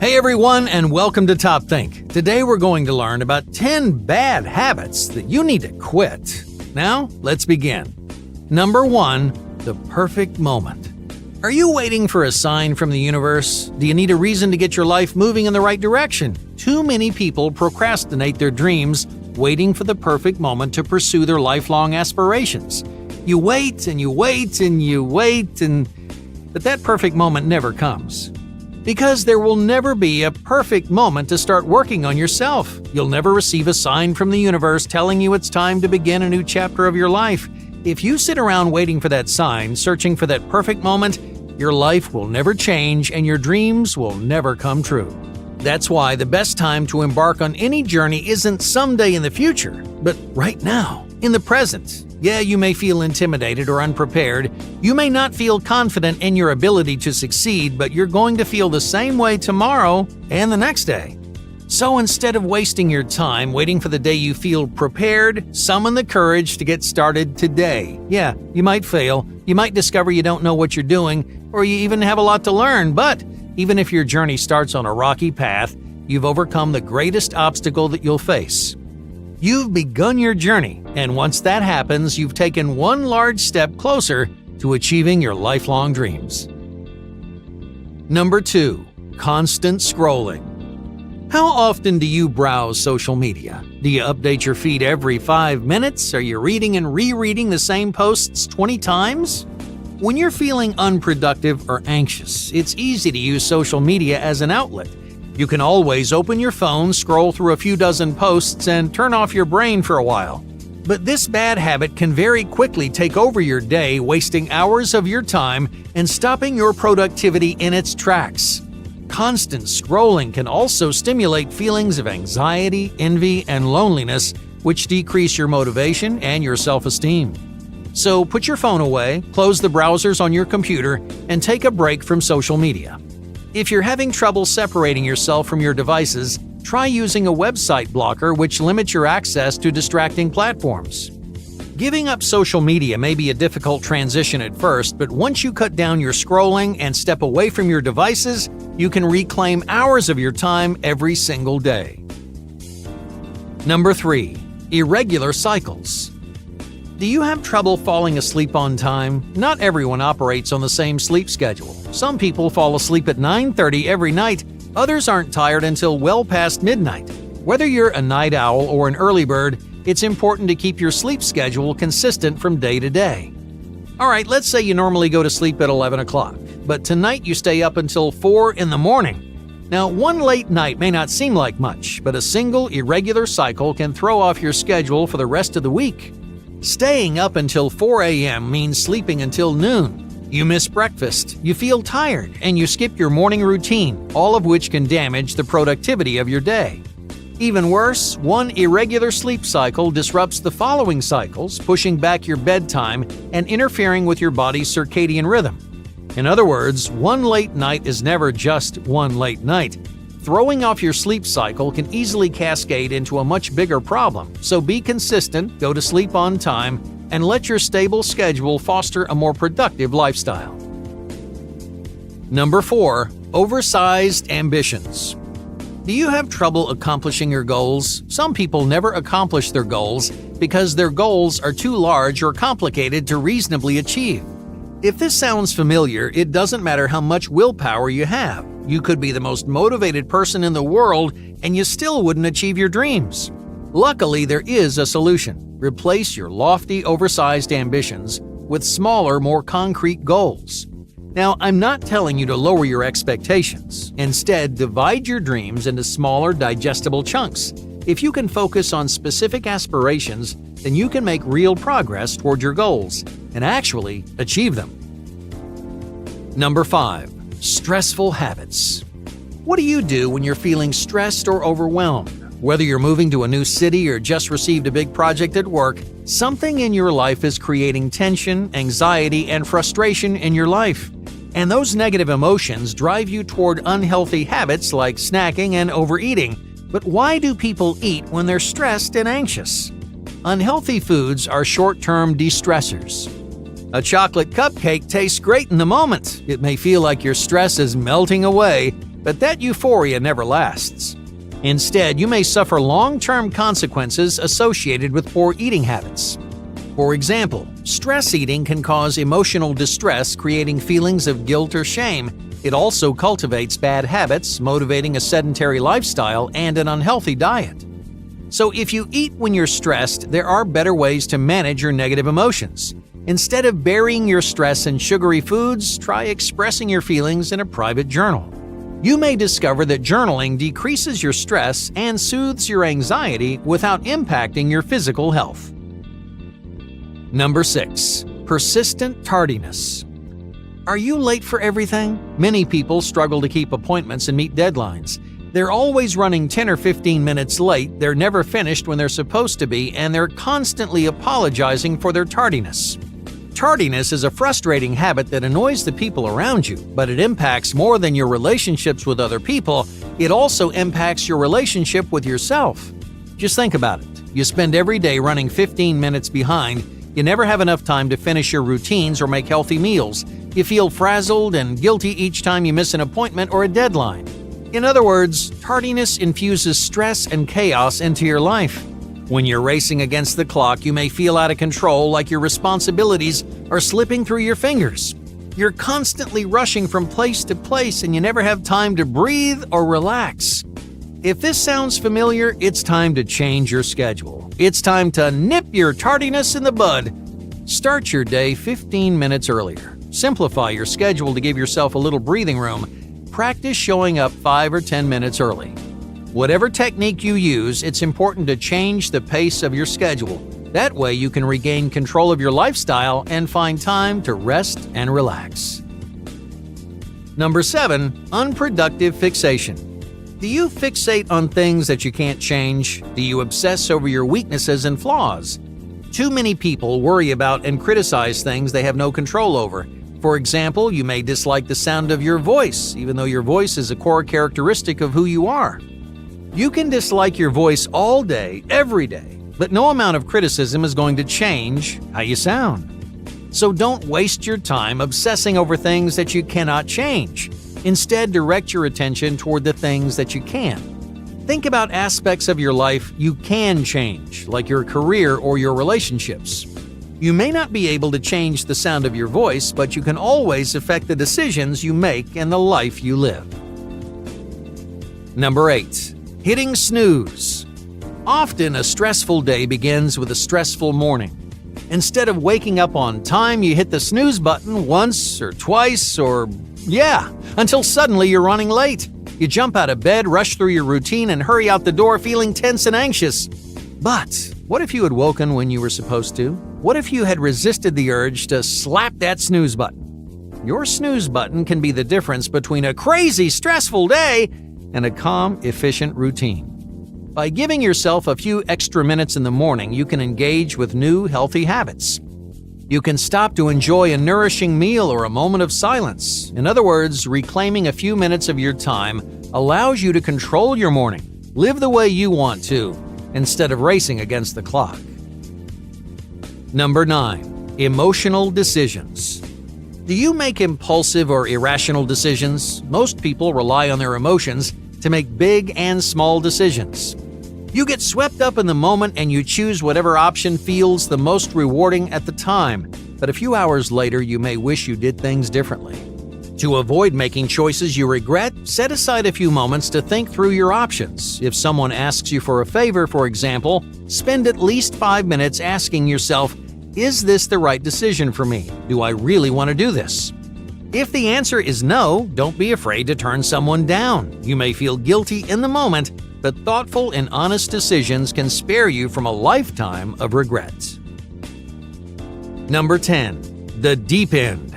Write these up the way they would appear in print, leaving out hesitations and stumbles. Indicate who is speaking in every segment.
Speaker 1: Hey everyone, and welcome to Top Think. Today we're going to learn about 10 bad habits that you need to quit. Now, let's begin. Number 1, the perfect moment. Are you waiting for a sign from the universe? Do you need a reason to get your life moving in the right direction? Too many people procrastinate their dreams, waiting for the perfect moment to pursue their lifelong aspirations. You wait and you wait and you wait, but that perfect moment never comes. Because there will never be a perfect moment to start working on yourself. You'll never receive a sign from the universe telling you it's time to begin a new chapter of your life. If you sit around waiting for that sign, searching for that perfect moment, your life will never change and your dreams will never come true. That's why the best time to embark on any journey isn't someday in the future, but right now, in the present. Yeah, you may feel intimidated or unprepared. You may not feel confident in your ability to succeed, but you're going to feel the same way tomorrow and the next day. So instead of wasting your time waiting for the day you feel prepared, summon the courage to get started today. Yeah, you might fail, you might discover you don't know what you're doing, or you even have a lot to learn, but even if your journey starts on a rocky path, you've overcome the greatest obstacle that you'll face. You've begun your journey, and once that happens, you've taken one large step closer to achieving your lifelong dreams. Number 2, constant scrolling. How often do you browse social media? Do you update your feed every 5 minutes? Are you reading and rereading the same posts 20 times? When you're feeling unproductive or anxious, it's easy to use social media as an outlet. You can always open your phone, scroll through a few dozen posts, and turn off your brain for a while. But this bad habit can very quickly take over your day, wasting hours of your time and stopping your productivity in its tracks. Constant scrolling can also stimulate feelings of anxiety, envy, and loneliness, which decrease your motivation and your self-esteem. So put your phone away, close the browsers on your computer, and take a break from social media. If you're having trouble separating yourself from your devices, try using a website blocker which limits your access to distracting platforms. Giving up social media may be a difficult transition at first, but once you cut down your scrolling and step away from your devices, you can reclaim hours of your time every single day. Number 3, irregular cycles. Do you have trouble falling asleep on time? Not everyone operates on the same sleep schedule. Some people fall asleep at 9:30 every night, others aren't tired until well past midnight. Whether you're a night owl or an early bird, it's important to keep your sleep schedule consistent from day to day. Alright, let's say you normally go to sleep at 11 o'clock, but tonight you stay up until 4 in the morning. Now, one late night may not seem like much, but a single irregular cycle can throw off your schedule for the rest of the week. Staying up until 4 a.m. means sleeping until noon. You miss breakfast, you feel tired, and you skip your morning routine, all of which can damage the productivity of your day. Even worse, one irregular sleep cycle disrupts the following cycles, pushing back your bedtime and interfering with your body's circadian rhythm. In other words, one late night is never just one late night. Throwing off your sleep cycle can easily cascade into a much bigger problem, so be consistent, go to sleep on time, and let your stable schedule foster a more productive lifestyle. Number 4, oversized ambitions. Do you have trouble accomplishing your goals? Some people never accomplish their goals because their goals are too large or complicated to reasonably achieve. If this sounds familiar, it doesn't matter how much willpower you have. You could be the most motivated person in the world and you still wouldn't achieve your dreams. Luckily, there is a solution. Replace your lofty, oversized ambitions with smaller, more concrete goals. Now, I'm not telling you to lower your expectations. Instead, divide your dreams into smaller, digestible chunks. If you can focus on specific aspirations, then you can make real progress toward your goals and actually achieve them. Number 5, stressful habits. What do you do when you're feeling stressed or overwhelmed? Whether you're moving to a new city or just received a big project at work, something in your life is creating tension, anxiety, and frustration in your life. And those negative emotions drive you toward unhealthy habits like snacking and overeating. But why do people eat when they're stressed and anxious? Unhealthy foods are short-term de-stressors. A chocolate cupcake tastes great in the moment. It may feel like your stress is melting away, but that euphoria never lasts. Instead, you may suffer long-term consequences associated with poor eating habits. For example, stress eating can cause emotional distress, creating feelings of guilt or shame. It also cultivates bad habits, motivating a sedentary lifestyle and an unhealthy diet. So if you eat when you're stressed, there are better ways to manage your negative emotions. Instead of burying your stress in sugary foods, try expressing your feelings in a private journal. You may discover that journaling decreases your stress and soothes your anxiety without impacting your physical health. Number 6. Persistent tardiness. Are you late for everything? Many people struggle to keep appointments and meet deadlines. They're always running 10 or 15 minutes late, they're never finished when they're supposed to be, and they're constantly apologizing for their tardiness. Tardiness is a frustrating habit that annoys the people around you, but it impacts more than your relationships with other people. It also impacts your relationship with yourself. Just think about it. You spend every day running 15 minutes behind. You never have enough time to finish your routines or make healthy meals. You feel frazzled and guilty each time you miss an appointment or a deadline. In other words, tardiness infuses stress and chaos into your life. When you're racing against the clock, you may feel out of control, like your responsibilities are slipping through your fingers. You're constantly rushing from place to place and you never have time to breathe or relax. If this sounds familiar, it's time to change your schedule. It's time to nip your tardiness in the bud. Start your day 15 minutes earlier. Simplify your schedule to give yourself a little breathing room. Practice showing up 5 or 10 minutes early. Whatever technique you use, it's important to change the pace of your schedule. That way you can regain control of your lifestyle and find time to rest and relax. Number 7. Unproductive fixation. Do you fixate on things that you can't change? Do you obsess over your weaknesses and flaws? Too many people worry about and criticize things they have no control over. For example, you may dislike the sound of your voice, even though your voice is a core characteristic of who you are. You can dislike your voice all day, every day, but no amount of criticism is going to change how you sound. So don't waste your time obsessing over things that you cannot change. Instead, direct your attention toward the things that you can. Think about aspects of your life you can change, like your career or your relationships. You may not be able to change the sound of your voice, but you can always affect the decisions you make and the life you live. Number 8. Hitting snooze. Often, a stressful day begins with a stressful morning. Instead of waking up on time, you hit the snooze button once or twice until suddenly you're running late. You jump out of bed, rush through your routine, and hurry out the door feeling tense and anxious. But what if you had woken when you were supposed to? What if you had resisted the urge to slap that snooze button? Your snooze button can be the difference between a crazy, stressful day and a calm, efficient routine. By giving yourself a few extra minutes in the morning, you can engage with new, healthy habits. You can stop to enjoy a nourishing meal or a moment of silence. In other words, reclaiming a few minutes of your time allows you to control your morning. Live the way you want to, instead of racing against the clock. Number 9. Emotional decisions. Do you make impulsive or irrational decisions? Most people rely on their emotions to make big and small decisions. You get swept up in the moment and you choose whatever option feels the most rewarding at the time, but a few hours later you may wish you did things differently. To avoid making choices you regret, set aside a few moments to think through your options. If someone asks you for a favor, for example, spend at least 5 minutes asking yourself, is this the right decision for me? Do I really want to do this? If the answer is no, don't be afraid to turn someone down. You may feel guilty in the moment, but thoughtful and honest decisions can spare you from a lifetime of regret. Number 10. The deep end.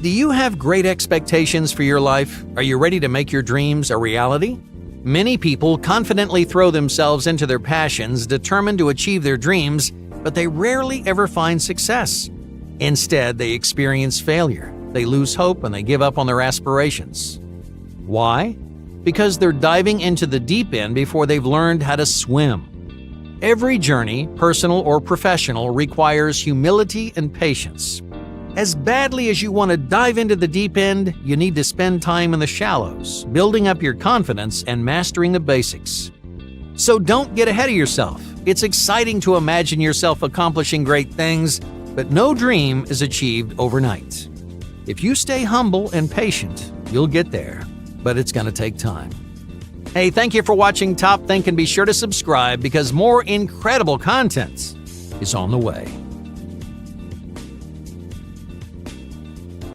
Speaker 1: Do you have great expectations for your life? Are you ready to make your dreams a reality? Many people confidently throw themselves into their passions, determined to achieve their dreams, but they rarely ever find success. Instead, they experience failure. They lose hope and they give up on their aspirations. Why? Because they're diving into the deep end before they've learned how to swim. Every journey, personal or professional, requires humility and patience. As badly as you want to dive into the deep end, you need to spend time in the shallows, building up your confidence and mastering the basics. So don't get ahead of yourself. It's exciting to imagine yourself accomplishing great things, but no dream is achieved overnight. If you stay humble and patient, you'll get there, but it's going to take time. Hey, thank you for watching Top Think, and be sure to subscribe because more incredible content is on the way.